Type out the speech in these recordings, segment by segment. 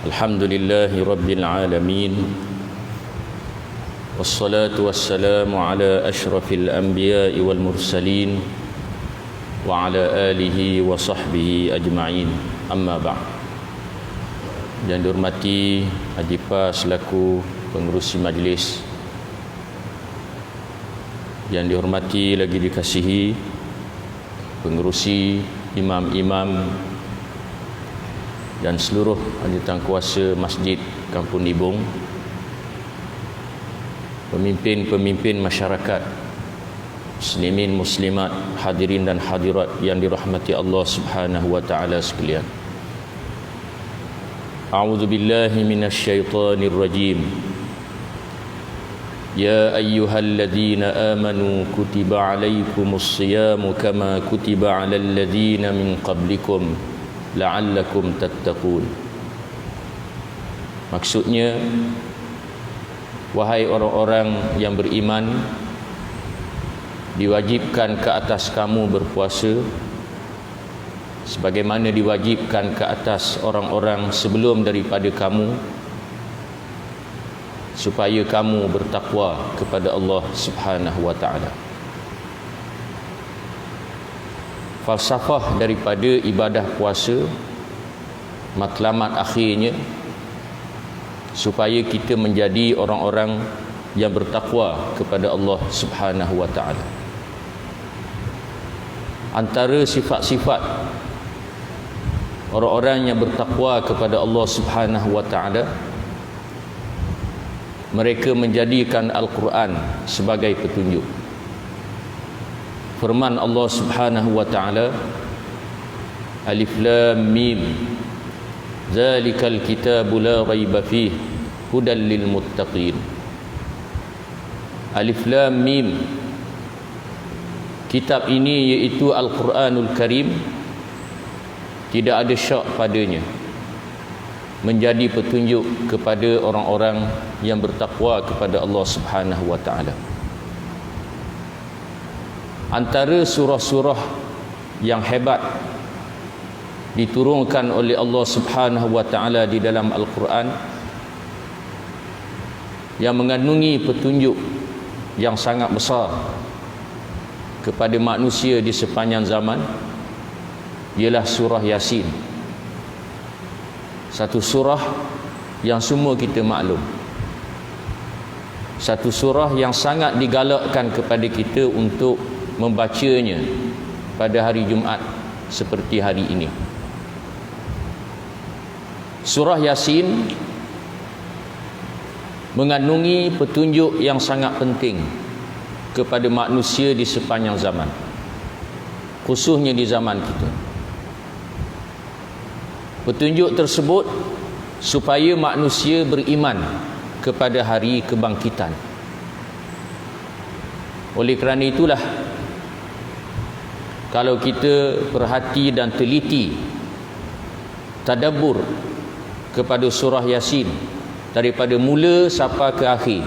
Alhamdulillahi Rabbil Alamin. Wassalatu wassalamu ala ashrafil anbiya'i wal mursalin wa ala alihi wa sahbihi ajma'in. Amma ba'd. Yang dihormati Haji Pa selaku pengerusi majlis, yang dihormati lagi dikasihi pengerusi, imam-imam dan seluruh anjutan kuasa Masjid Kampung Nibong, pemimpin-pemimpin masyarakat, muslimin muslimat, hadirin dan hadirat yang dirahmati Allah Subhanahu wa taala sekalian. A'udzu billahi minasyaitonir rajim. Ya ayyuhalladzina amanu kutiba 'alaikumus shiyamu kama kutiba 'alal ladzina min qablikum la'allakum tattaqun. Maksudnya, wahai orang-orang yang beriman, diwajibkan ke atas kamu berpuasa sebagaimana diwajibkan ke atas orang-orang sebelum daripada kamu, supaya kamu bertakwa kepada Allah Subhanahu wa taala. Falsafah daripada ibadah puasa, matlamat akhirnya supaya kita menjadi orang-orang yang bertakwa kepada Allah Subhanahu wa taala. Antara sifat-sifat orang-orang yang bertakwa kepada Allah Subhanahu wa taala, mereka menjadikan Al-Quran sebagai petunjuk. Firman Allah Subhanahu wa taala, Alif Lam Mim, Zalikal kitabu la raiba fih, hudal lil muttaqin. Alif Lam Mim, kitab ini iaitu Al-Quranul Karim, tidak ada syak padanya, menjadi petunjuk kepada orang-orang yang bertakwa kepada Allah Subhanahu wa taala. Antara surah-surah yang hebat diturunkan oleh Allah Subhanahu wa taala di dalam Al-Quran, yang mengandungi petunjuk yang sangat besar kepada manusia di sepanjang zaman, ialah surah Yasin. Satu surah yang semua kita maklum, satu surah yang sangat digalakkan kepada kita untuk membacanya pada hari Jumaat seperti hari ini. Surah Yasin mengandungi petunjuk yang sangat penting kepada manusia di sepanjang zaman, khususnya di zaman kita. Petunjuk tersebut supaya manusia beriman kepada hari kebangkitan. Oleh kerana itulah, kalau kita perhati dan teliti tadabbur kepada surah Yasin daripada mula sampai ke akhir,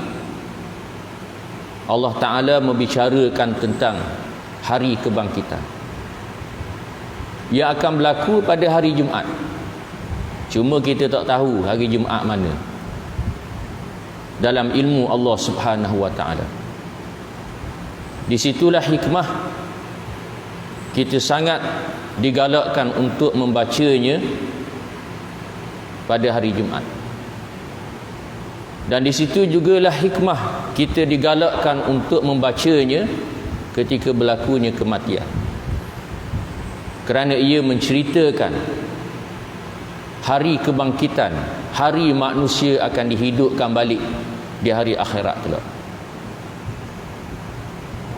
Allah Ta'ala membicarakan tentang hari kebangkitan yang akan berlaku pada hari Jumaat. Cuma kita tak tahu hari Jumaat mana dalam ilmu Allah Subhanahu wa taala. Di situlah hikmah kita sangat digalakkan untuk membacanya pada hari Jumaat. Dan di situ jugalah hikmah kita digalakkan untuk membacanya ketika berlakunya kematian, kerana ia menceritakan hari kebangkitan, hari manusia akan dihidupkan balik di hari akhirat kelak,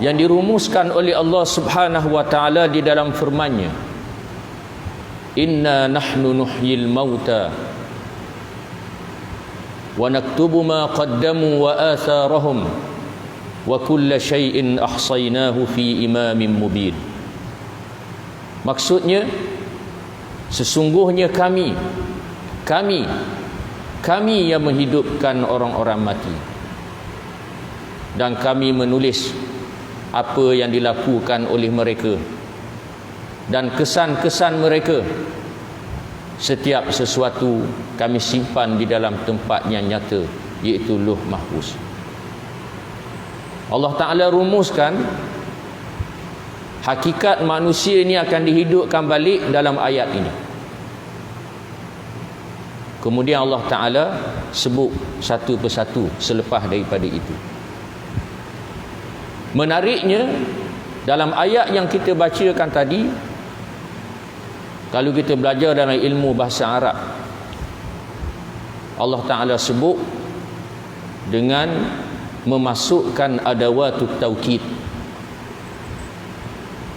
yang dirumuskan oleh Allah Subhanahu wa taala di dalam firman-Nya, Inna nahnu nuhyil mauta wa naktubu ma qaddamu wa atharahum wa kulla syai'in ahsaynahu fi imamin mubin. Maksudnya, sesungguhnya kami yang menghidupkan orang-orang mati, dan kami menulis apa yang dilakukan oleh mereka dan kesan-kesan mereka Setiap sesuatu kami simpan di dalam tempat yang nyata, iaitu Lauh Mahfuz. Allah Ta'ala rumuskan hakikat manusia ini akan dihidupkan balik dalam ayat ini. Kemudian Allah Ta'ala sebut satu persatu selepas daripada itu. Menariknya, dalam ayat yang kita bacakan tadi, kalau kita belajar dalam ilmu bahasa Arab, Allah Ta'ala sebut dengan memasukkan adawatut taukid,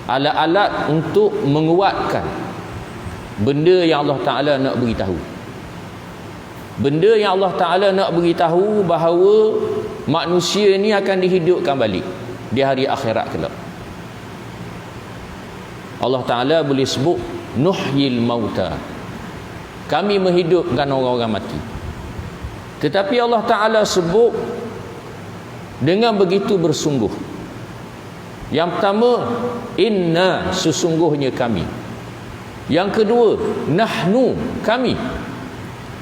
alat-alat untuk menguatkan benda yang Allah Ta'ala nak beritahu. Benda yang Allah Ta'ala nak beritahu bahawa manusia ni akan dihidupkan balik di hari akhirat kelak. Allah Ta'ala boleh sebut nuhyil mauta, kami menghidupkan orang-orang mati. Tetapi Allah Ta'ala sebut dengan begitu bersungguh. Yang pertama, inna, sesungguhnya kami. Yang kedua, nahnu, kami.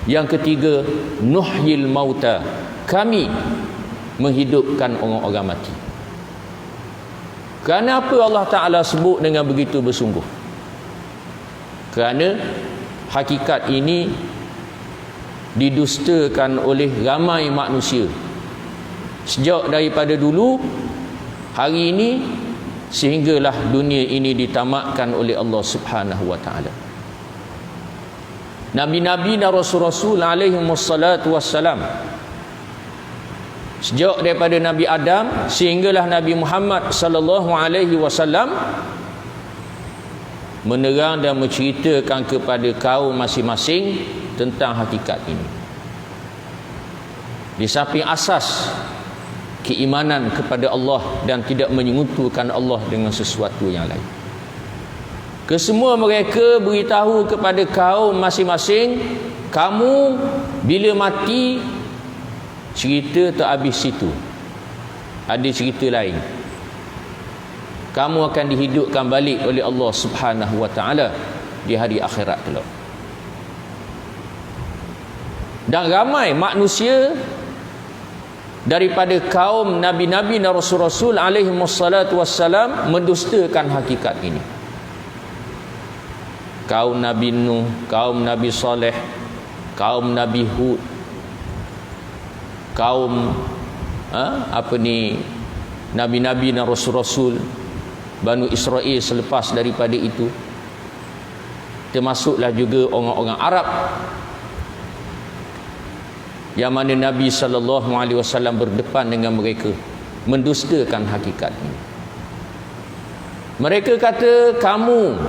Yang ketiga, nuhyil mauta, kami menghidupkan orang-orang mati. Kenapa Allah Ta'ala sebut dengan begitu bersungguh? Kerana hakikat ini didustakan oleh ramai manusia sejak daripada dulu, hari ini, sehinggalah dunia ini ditamatkan oleh Allah Subhanahu wa Ta'ala. Nabi-nabi dan rasul-rasul alaihi wassalatu wassalam, sejak daripada Nabi Adam sehinggalah Nabi Muhammad sallallahu alaihi wasallam, menerang dan menceritakan kepada kaum masing-masing tentang hakikat ini. Di samping asas keimanan kepada Allah dan tidak menyekutukan Allah dengan sesuatu yang lain, kesemua mereka beritahu kepada kaum masing-masing, kamu bila mati, cerita tak habis situ, ada cerita lain. Kamu akan dihidupkan balik oleh Allah Subhanahu wa Ta'ala di hari akhirat kelak. Dan ramai manusia daripada kaum nabi-nabi dan rasul-rasul alaihi wassalatu wassalam mendustakan hakikat ini. Kaum Nabi Nuh, kaum Nabi Saleh, kaum Nabi Hud, kaum nabi-nabi dan rasul-rasul Banu Israel selepas daripada itu, termasuklah juga orang-orang Arab yang mana Nabi SAW berdepan dengan mereka, mendustakan hakikat ini. Mereka kata, kamu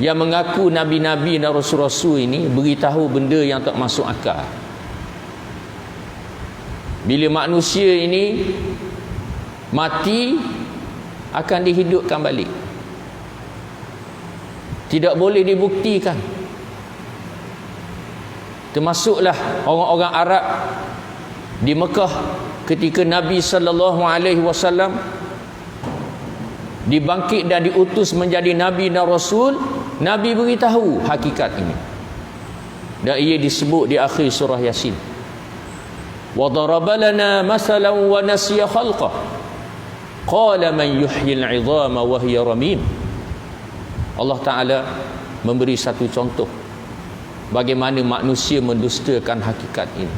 yang mengaku nabi-nabi dan rasul-rasul ini beritahu benda yang tak masuk akal. Bila manusia ini mati, akan dihidupkan balik. Tidak boleh dibuktikan. Termasuklah orang-orang Arab di Mekah ketika Nabi SAW dibangkit dan diutus menjadi Nabi dan Rasul, Nabi beritahu hakikat ini. Dan ia disebut di akhir surah Yasin. وَضَرَبَ لَنَا مَثَلًا وَنَسِيَ خَلْقَهُ قَالَ مَنْ يُحْيِي الْعِظَامَ وَهِيَ رَمِيمٌ. Allah Ta'ala memberi satu contoh bagaimana manusia mendustakan hakikat ini,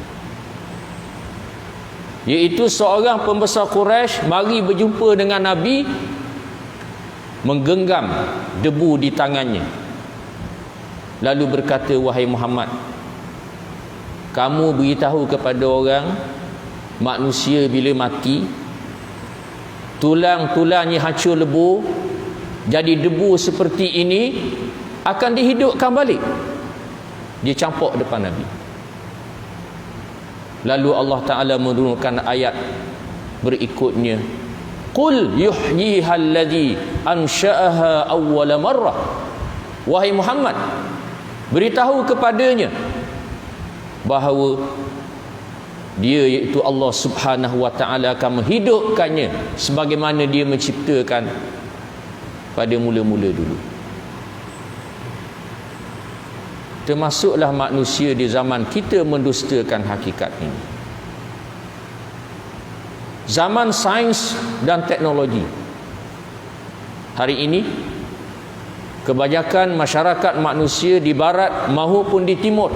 iaitu seorang pembesar Quraisy mari berjumpa dengan Nabi, menggenggam debu di tangannya, lalu berkata, wahai Muhammad, kamu beritahu kepada orang, manusia bila mati, tulang-tulangnya hancur lebur, jadi debu seperti ini, akan dihidupkan balik. Dia campur depan Nabi. Lalu Allah Ta'ala menurunkan ayat berikutnya, Qul yuhyiha alladhi ansha'aha awwala marrah. Wahai Muhammad, beritahu kepadanya bahawa dia, iaitu Allah Subhanahu wa Ta'ala, akan menghidupkannya sebagaimana dia menciptakan pada mula-mula dulu. termasuklah manusia di zaman kita mendustakan hakikat ini. Zaman sains dan teknologi. Hari ini kebanyakan masyarakat manusia di barat maupun di timur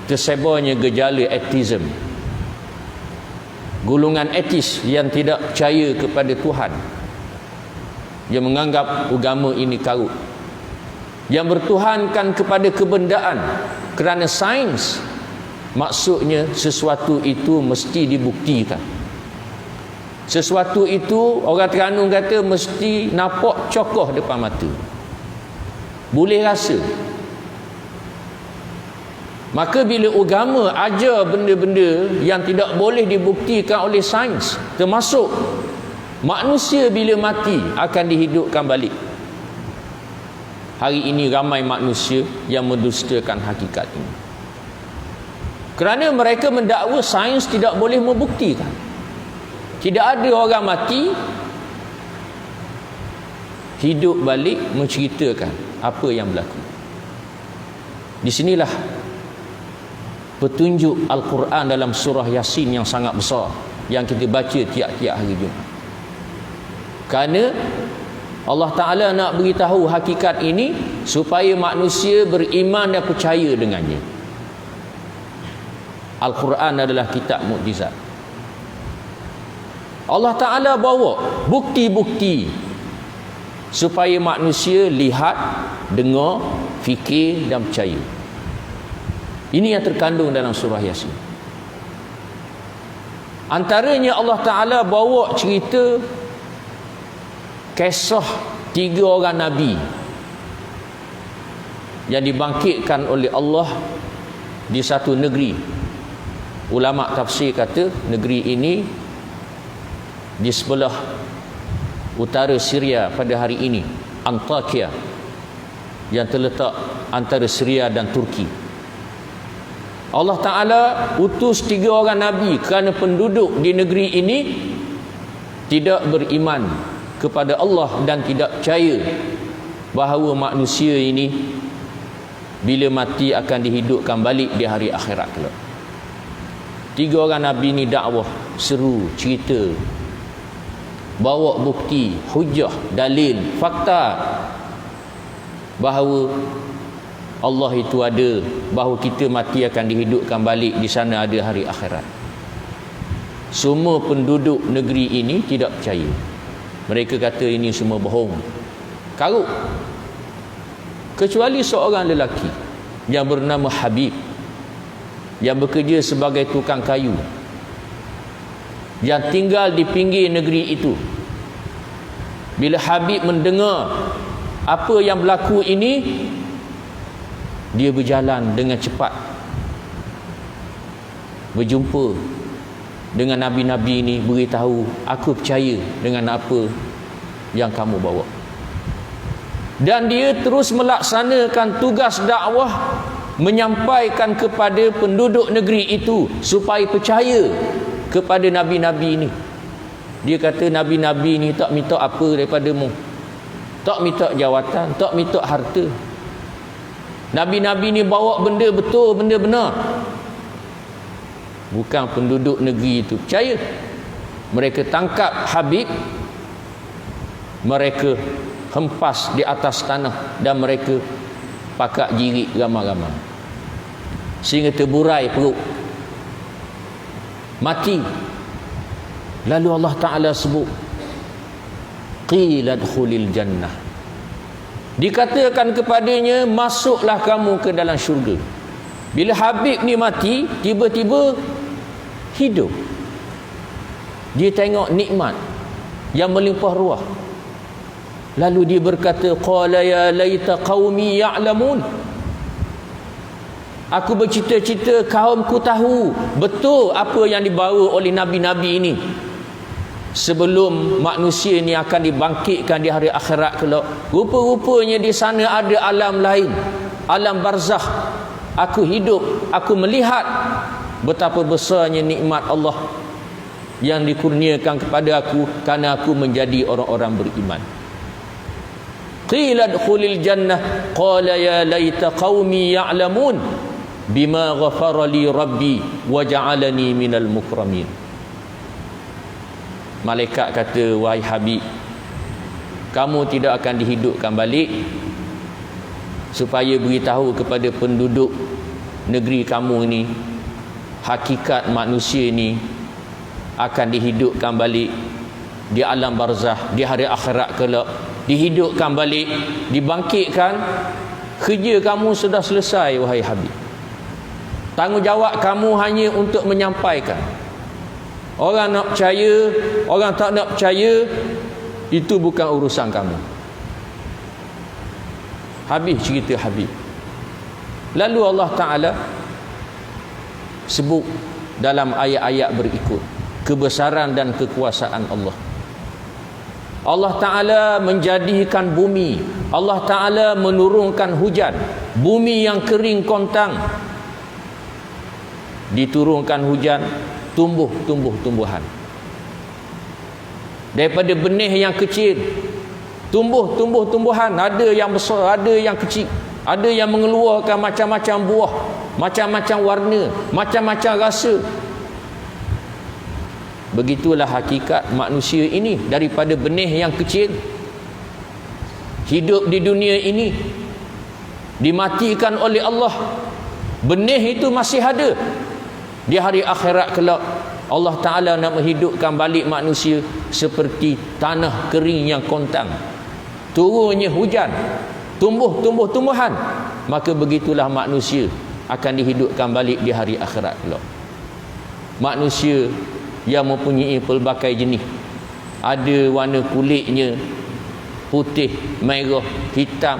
tersebarnya gejala ateism, golongan etis yang tidak percaya kepada Tuhan, yang menganggap agama ini karut, yang bertuhankan kepada kebendaan kerana sains maksudnya sesuatu itu mesti dibuktikan. Sesuatu itu orang Terengganu kata mesti nampak cokoh depan mata, boleh rasa. Maka bila agama ajar benda-benda yang tidak boleh dibuktikan oleh sains, termasuk manusia bila mati akan dihidupkan balik, hari ini ramai manusia yang mendustakan hakikat ini kerana mereka mendakwa sains tidak boleh membuktikan. Tidak ada orang mati hidup balik menceritakan apa yang berlaku. Di sinilah petunjuk Al-Quran dalam surah Yasin yang sangat besar yang kita baca tiap-tiap hari Jumaat. Kerana Allah Ta'ala nak beritahu hakikat ini supaya manusia beriman dan percaya dengannya. Al-Quran adalah kitab mukjizat. Allah Ta'ala bawa bukti-bukti supaya manusia lihat, dengar, fikir dan percaya. Ini yang terkandung dalam surah Yasin. Antaranya Allah Ta'ala bawa cerita kisah 3 orang Nabi yang dibangkitkan oleh Allah di satu negeri. Ulama tafsir kata negeri ini di sebelah utara Syria pada hari ini, Antakya, yang terletak antara Syria dan Turki. Allah Ta'ala utus 3 orang Nabi kerana penduduk di negeri ini tidak beriman kepada Allah dan tidak percaya bahawa manusia ini bila mati akan dihidupkan balik di hari akhirat kelak. 3 orang Nabi ini dakwah, seru, cerita, bawa bukti, hujah, dalil, fakta bahawa Allah itu ada, bahawa kita mati akan dihidupkan balik, di sana ada hari akhirat. Semua penduduk negeri ini tidak percaya. Mereka kata ini semua bohong, karut. Kecuali seorang lelaki yang bernama Habib, yang bekerja sebagai tukang kayu, yang tinggal di pinggir negeri itu. Bila Habib mendengar apa yang berlaku ini, dia berjalan dengan cepat, berjumpa dengan Nabi-Nabi ini, beritahu, aku percaya dengan apa yang kamu bawa. Dan dia terus melaksanakan tugas dakwah, menyampaikan kepada penduduk negeri itu supaya percaya kepada Nabi-Nabi ini. Dia kata Nabi-Nabi ini tak minta apa daripadamu, tak minta jawatan, tak minta harta. Nabi-Nabi ni bawa benda betul, benda benar. Bukan penduduk negeri itu percaya. Mereka tangkap Habib, mereka hempas di atas tanah dan mereka pakak jirik ramai-ramai sehingga terburai perut, mati. Lalu Allah Ta'ala sebut, qila dkhulil jannah, dikatakan kepadanya, masuklah kamu ke dalam syurga. Bila Habib ni mati, tiba-tiba hidup. Dia tengok nikmat yang melimpah ruah. Lalu dia berkata, qala ya laita qaumi ya'lamun, aku bercita-cita kaumku tahu betul apa yang dibawa oleh Nabi-Nabi ini sebelum manusia ini akan dibangkitkan di hari akhirat kelak. Rupa-rupanya di sana ada alam lain, alam barzakh. Aku hidup, aku melihat betapa besarnya nikmat Allah yang dikurniakan kepada aku kerana aku menjadi orang-orang beriman. qila adkhulil jannah qala ya laita qaumi ya'lamun bima ghafara li rabbi wa ja'alani minal mukramin. Malaikat kata, wahai Habib, kamu tidak akan dihidupkan balik supaya beritahu kepada penduduk negeri kamu ini hakikat manusia ini akan dihidupkan balik di alam barzah, di hari akhirat kelak, dihidupkan balik, dibangkitkan. Kerja kamu sudah selesai wahai Habib. Tanggungjawab kamu hanya untuk menyampaikan. Orang nak percaya, orang tak nak percaya, itu bukan urusan kamu. Habis cerita Habib. Lalu Allah Ta'ala sebut dalam ayat-ayat berikut kebesaran dan kekuasaan Allah. Allah Ta'ala menjadikan bumi, Allah Ta'ala menurunkan hujan. Bumi yang kering kontang, diturunkan hujan, tumbuh tumbuhan. Daripada benih yang kecil, tumbuh tumbuhan. Ada yang besar, ada yang kecil. Ada yang mengeluarkan macam-macam buah, macam-macam warna, macam-macam rasa. Begitulah hakikat manusia ini. Daripada benih yang kecil, hidup di dunia ini, dimatikan oleh Allah. Benih itu masih ada. Di hari akhirat kelak, Allah Ta'ala nak menghidupkan balik manusia seperti tanah kering yang kontang. Turunnya hujan, tumbuh tumbuhan. Maka begitulah manusia akan dihidupkan balik di hari akhirat kelak. Manusia yang mempunyai pelbagai jenis. Ada warna kulitnya putih, merah, hitam,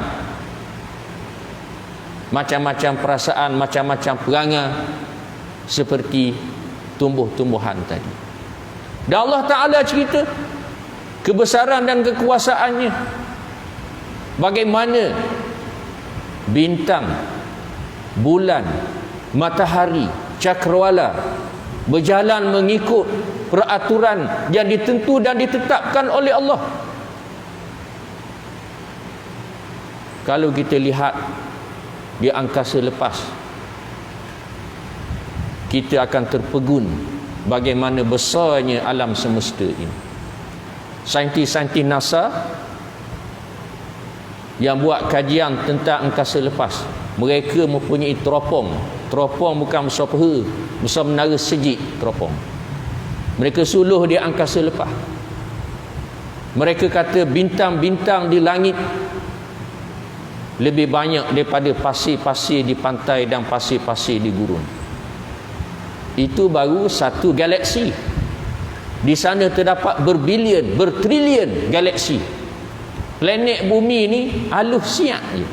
macam-macam perasaan, macam-macam perangai, seperti tumbuh-tumbuhan tadi. Dan Allah Ta'ala cerita kebesaran dan kekuasaannya. Bagaimana bintang, bulan, matahari, cakrawala berjalan mengikut peraturan yang ditentu dan ditetapkan oleh Allah. Kalau kita lihat di angkasa lepas, kita akan terpegun bagaimana besarnya alam semesta ini. Saintis-saintis NASA yang buat kajian tentang angkasa lepas, mereka mempunyai teropong. Teropong bukan besar peha, besar menara sejik teropong. Mereka suluh di angkasa lepas. Mereka kata bintang-bintang di langit lebih banyak daripada pasir-pasir di pantai dan pasir-pasir di gurun. Itu baru satu galaksi. Di sana terdapat berbilion, bertrilion galaksi. Planet bumi ni halus siap je,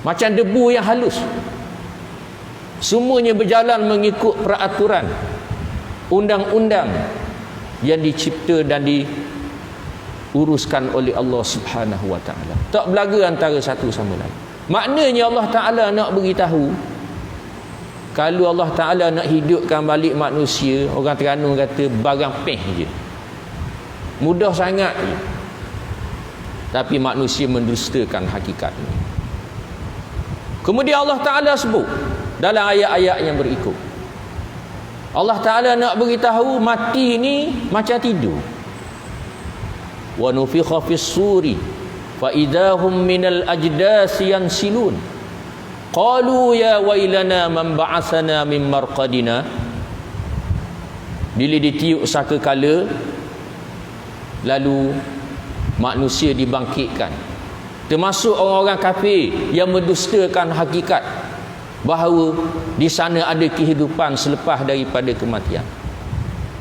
macam debu yang halus. Semuanya berjalan mengikut peraturan, undang-undang yang dicipta dan diuruskan oleh Allah Subhanahu wa ta'ala. Tak belaga antara satu sama lain. Maknanya Allah Ta'ala nak beritahu, kalau Allah Ta'ala nak hidupkan balik manusia, orang Terengganu kata barang peh je, mudah sangat je. Tapi manusia mendustakan hakikat ini. Kemudian Allah Ta'ala sebut dalam ayat-ayat yang berikut, Allah Ta'ala nak beritahu mati ini macam tidur. Wa nufikha fis suri fa idahum minal ajdasi yansilun. Qalu ya wailana man ba'athana min marqadina. Bila ditiup sakakala, lalu manusia dibangkitkan, termasuk orang-orang kafir yang mendustakan hakikat bahawa di sana ada kehidupan selepas daripada kematian.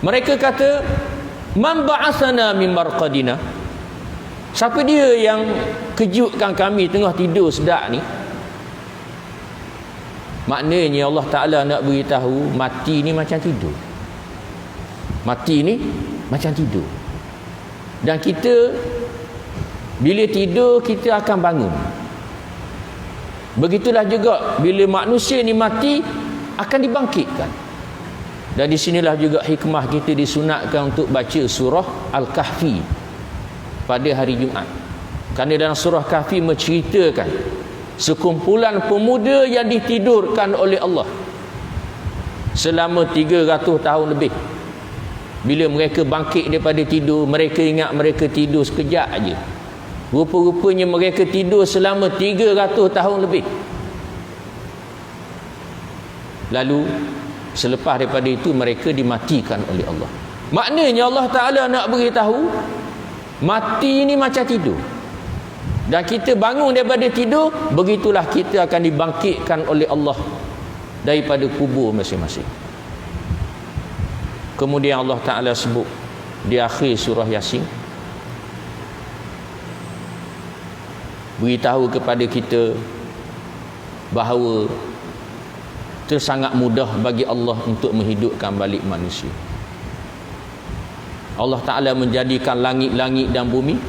Mereka kata, man ba'athana min marqadina, siapa dia yang kejutkan kami tengah tidur sedap ni? Maknanya Allah Ta'ala nak beritahu mati ni macam tidur. Mati ni macam tidur. Dan kita bila tidur, kita akan bangun. Begitulah juga bila manusia ni mati, akan dibangkitkan. Dan di sinilah juga hikmah kita disunatkan untuk baca surah Al-Kahfi pada hari Jumaat. Kerana dalam surah Kahfi menceritakan sekumpulan pemuda yang ditidurkan oleh Allah selama 300 tahun lebih. Bila mereka bangkit daripada tidur, mereka ingat mereka tidur sekejap aja. Rupa-rupanya mereka tidur selama 300 tahun lebih. Lalu selepas daripada itu mereka dimatikan oleh Allah. Maknanya Allah Ta'ala nak beritahu, mati ini macam tidur. Dan kita bangun daripada tidur, begitulah kita akan dibangkitkan oleh Allah daripada kubur masing-masing. Kemudian Allah Ta'ala sebut di akhir surah Yasin, beritahu kepada kita bahawa sangat mudah bagi Allah untuk menghidupkan balik manusia. Allah Ta'ala menjadikan langit-langit dan bumi.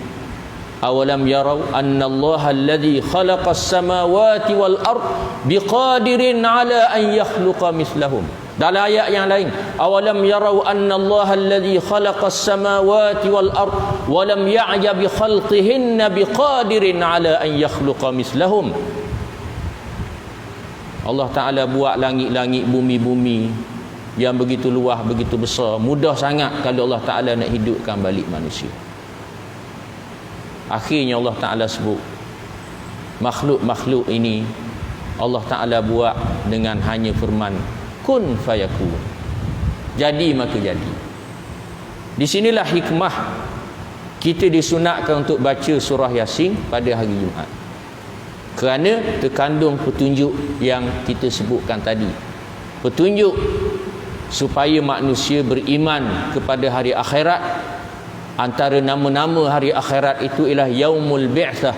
Awalam yarau annallaha alladhi khalaqas samawati wal ard biqadirin ala an yakhluqa mislahum. Dalam ayat yang lain, awalam yarau annallaha alladhi khalaqas samawati wal ard wa lam ya'ya bi khalqihinna biqadirin ala an yakhluqa mislahum. Allah Ta'ala buat langit-langit, bumi-bumi yang begitu luas, begitu besar. Mudah sangat kalau Allah Ta'ala nak hidupkan balik manusia. Akhirnya Allah Ta'ala sebut makhluk-makhluk ini Allah Ta'ala buat dengan hanya firman kun fayakun. Jadi maka jadi. Di sinilah hikmah kita disunatkan untuk baca surah Yasin pada hari Jumaat. Kerana terkandung petunjuk yang kita sebutkan tadi. Petunjuk supaya manusia beriman kepada hari akhirat. Antara nama-nama hari akhirat itu ialah Yaumul Bi'tsah,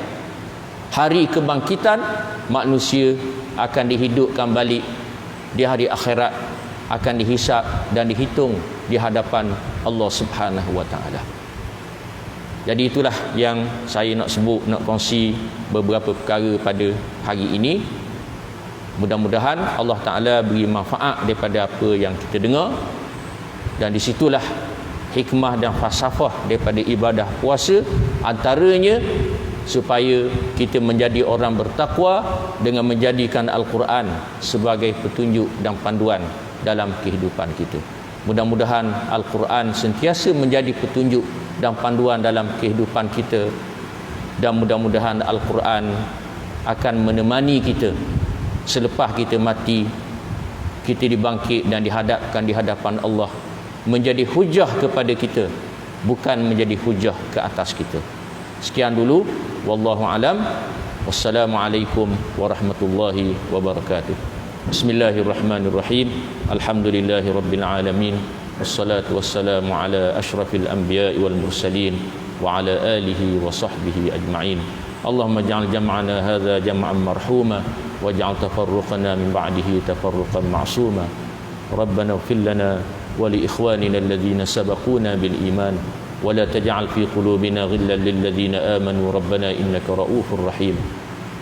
hari kebangkitan. Manusia akan dihidupkan balik di hari akhirat, akan dihisap dan dihitung di hadapan Allah Subhanahu wa Ta'ala. Jadi itulah yang saya nak sebut, nak kongsi beberapa perkara pada hari ini. Mudah-mudahan Allah Ta'ala beri manfaat daripada apa yang kita dengar. Dan di situlah hikmah dan falsafah daripada ibadah puasa, antaranya supaya kita menjadi orang bertakwa dengan menjadikan Al-Quran sebagai petunjuk dan panduan dalam kehidupan kita. Mudah-mudahan Al-Quran sentiasa menjadi petunjuk dan panduan dalam kehidupan kita, dan mudah-mudahan Al-Quran akan menemani kita selepas kita mati, kita dibangkit dan dihadapkan di hadapan Allah, menjadi hujah kepada kita, bukan menjadi hujah ke atas kita. Sekian dulu, wallahu alam. Wassalamualaikum warahmatullahi wabarakatuh. Bismillahirrahmanirrahim. Alhamdulillahirabbil alamin. Wassalatu wassalamu ala asyrafil anbiya'i wal mursalin wa ala alihi wa sahbihi ajma'in. Allahumma ja'al jam'ana hadza jam'an marhuma waj'al tafarruqana min ba'dihi tafarruqan ma'suma. Rabbana ighfir lana wa li ikhwanina alladhina sabaquna bil iman wa la taj'al fi qulubina ghillan lil ladzina amanu rabbana innaka ra'ufur rahim.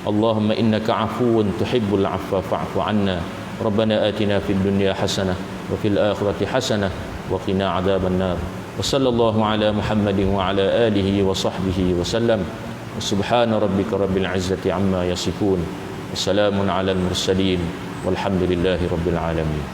Allahumma innaka 'afuwun tuhibbul 'afwa fa'fu 'anna. Rabbana atina fid dunya hasanah wa fil akhirati hasanah wa qina 'adzaban nar. Wa sallallahu ala Muhammadin wa ala alihi wa sahbihi wa sallam. Subhana rabbika rabbil 'izzati 'amma yasifun. Wassalamun 'alal mursalin walhamdulillahi rabbil alamin.